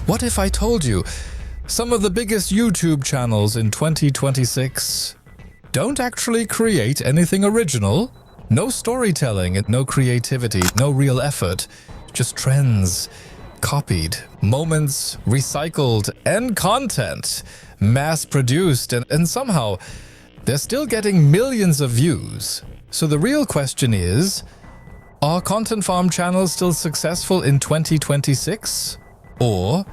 What if I told you some of the biggest YouTube channels in 2026 don't actually create anything original? No storytelling, no creativity, no real effort, just trends, copied, moments recycled, and content mass-produced, and somehow they're still getting millions of views. So the real question is, are content farm channels still successful in 2026? Or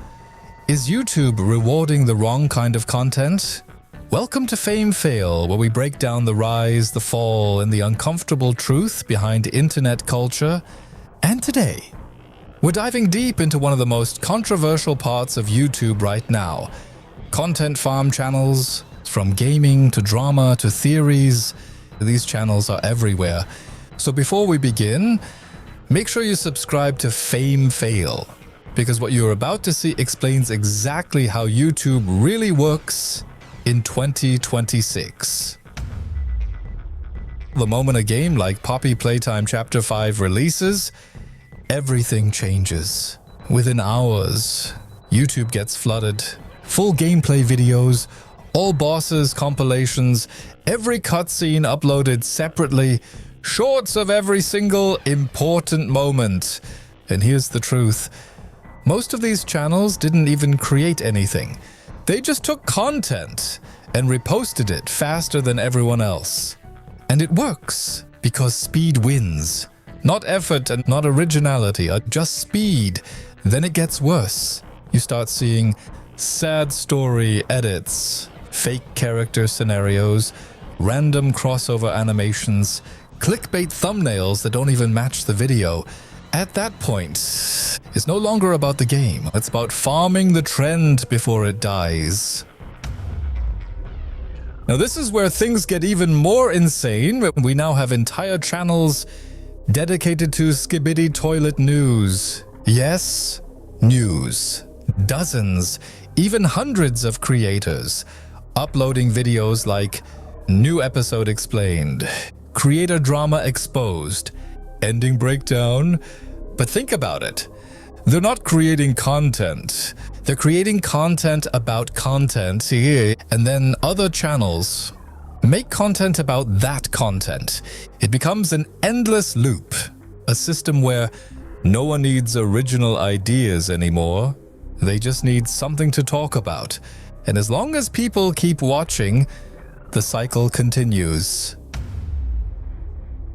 is YouTube rewarding the wrong kind of content? Welcome to Fame Fail, where we break down the rise, the fall, and the uncomfortable truth behind internet culture. And today, we're diving deep into one of the most controversial parts of YouTube right now. Content farm channels, from gaming to drama to theories, these channels are everywhere. So before we begin, make sure you subscribe to Fame Fail, because what you're about to see explains exactly how YouTube really works in 2026. The moment a game like Poppy Playtime Chapter 5 releases, everything changes. Within hours, YouTube gets flooded. Full gameplay videos, all bosses compilations, every cutscene uploaded separately, shorts of every single important moment. And here's the truth. Most of these channels didn't even create anything. They just took content and reposted it faster than everyone else. And it works because speed wins. Not effort and not originality, just speed. Then it gets worse. You start seeing sad story edits, fake character scenarios, random crossover animations, clickbait thumbnails that don't even match the video. At that point, it's no longer about the game. It's about farming the trend before it dies. Now this is where things get even more insane. We now have entire channels dedicated to Skibidi Toilet news. Yes, news. Dozens, even hundreds of creators uploading videos like New Episode Explained, Creator Drama Exposed, Ending Breakdown. But think about it. They're not creating content. They're creating content about content here, and then other channels make content about that content. It becomes an endless loop, a system where no one needs original ideas anymore. They just need something to talk about. And as long as people keep watching, the cycle continues.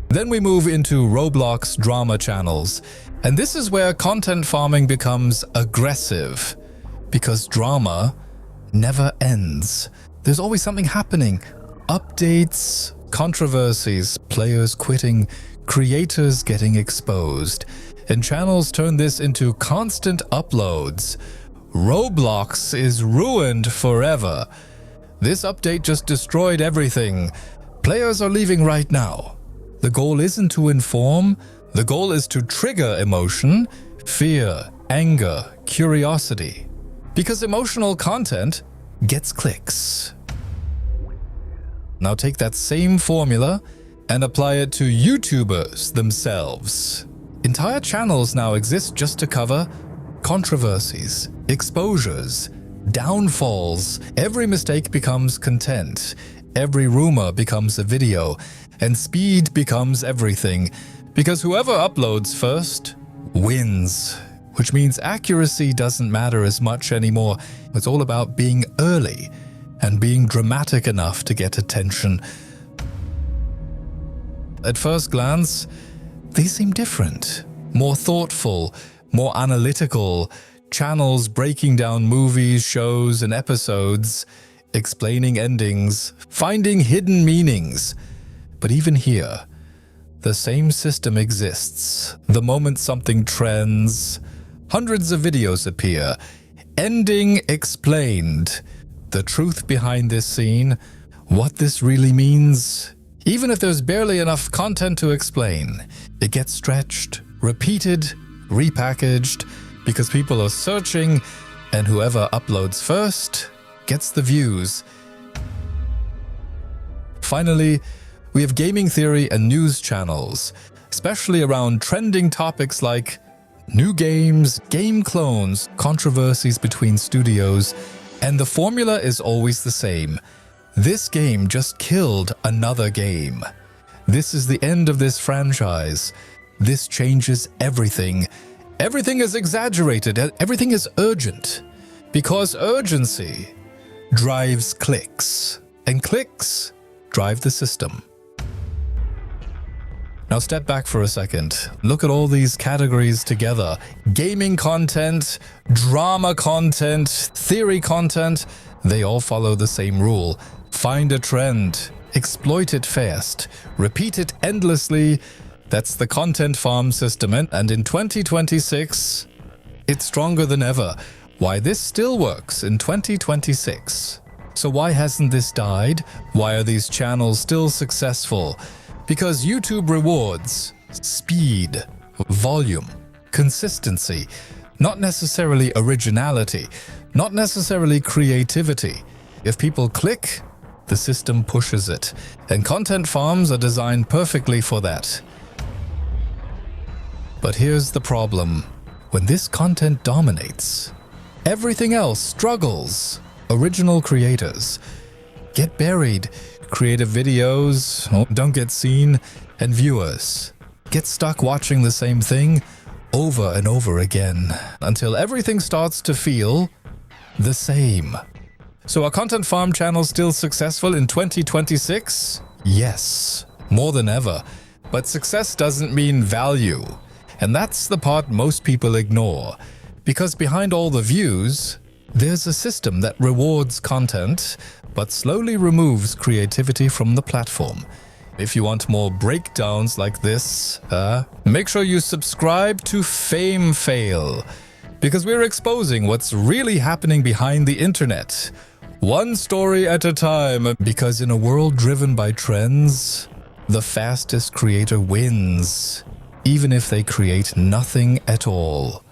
Then we move into Roblox drama channels. And this is where content farming becomes aggressive, because drama never ends. There's always something happening. Updates, controversies, players quitting, creators getting exposed. And channels turn this into constant uploads. Roblox is ruined forever. This update just destroyed everything. Players are leaving right now. The goal isn't to inform, the goal is to trigger emotion, fear, anger, curiosity. Because emotional content gets clicks. Now take that same formula and apply it to YouTubers themselves. Entire channels now exist just to cover controversies, exposures, downfalls. Every mistake becomes content. Every rumor becomes a video. And speed becomes everything, because whoever uploads first wins, which means accuracy doesn't matter as much anymore. It's all about being early and being dramatic enough to get attention. At first glance, these seem different, more thoughtful, more analytical, channels breaking down movies, shows, and episodes, explaining endings, finding hidden meanings. But even here, the same system exists. The moment something trends, hundreds of videos appear. Ending explained. The truth behind this scene, what this really means. Even if there's barely enough content to explain, it gets stretched, repeated, repackaged, because people are searching, and whoever uploads first gets the views. Finally, we have gaming theory and news channels, especially around trending topics like New games, game clones, controversies between studios, and the formula is always the same. This game just killed another game. This is the end of this franchise. This changes everything. Everything is exaggerated. Everything is urgent. Because urgency drives clicks, and clicks drive the system. Now step back for a second. Look at all these categories together. Gaming content, drama content, theory content, they all follow the same rule. Find a trend, exploit it fast, repeat it endlessly. That's the content farm system, and in 2026, it's stronger than ever. Why this still works in 2026. So why hasn't this died? Why are these channels still successful? Because YouTube rewards speed, volume, consistency, not necessarily originality, not necessarily creativity. If people click, the system pushes it, and content farms are designed perfectly for that. But here's the problem. When this content dominates, everything else struggles. Original creators get buried. Creative videos don't get seen, and viewers get stuck watching the same thing over and over again until everything starts to feel the same. So are content farm channels still successful in 2026? Yes, more than ever. But success doesn't mean value. And that's the part most people ignore. Because behind all the views, there's a system that rewards content, but slowly removes creativity from the platform. If you want more breakdowns like this, make sure you subscribe to Fame Fail, because we're exposing what's really happening behind the internet. One story at a time, because in a world driven by trends, the fastest creator wins, even if they create nothing at all.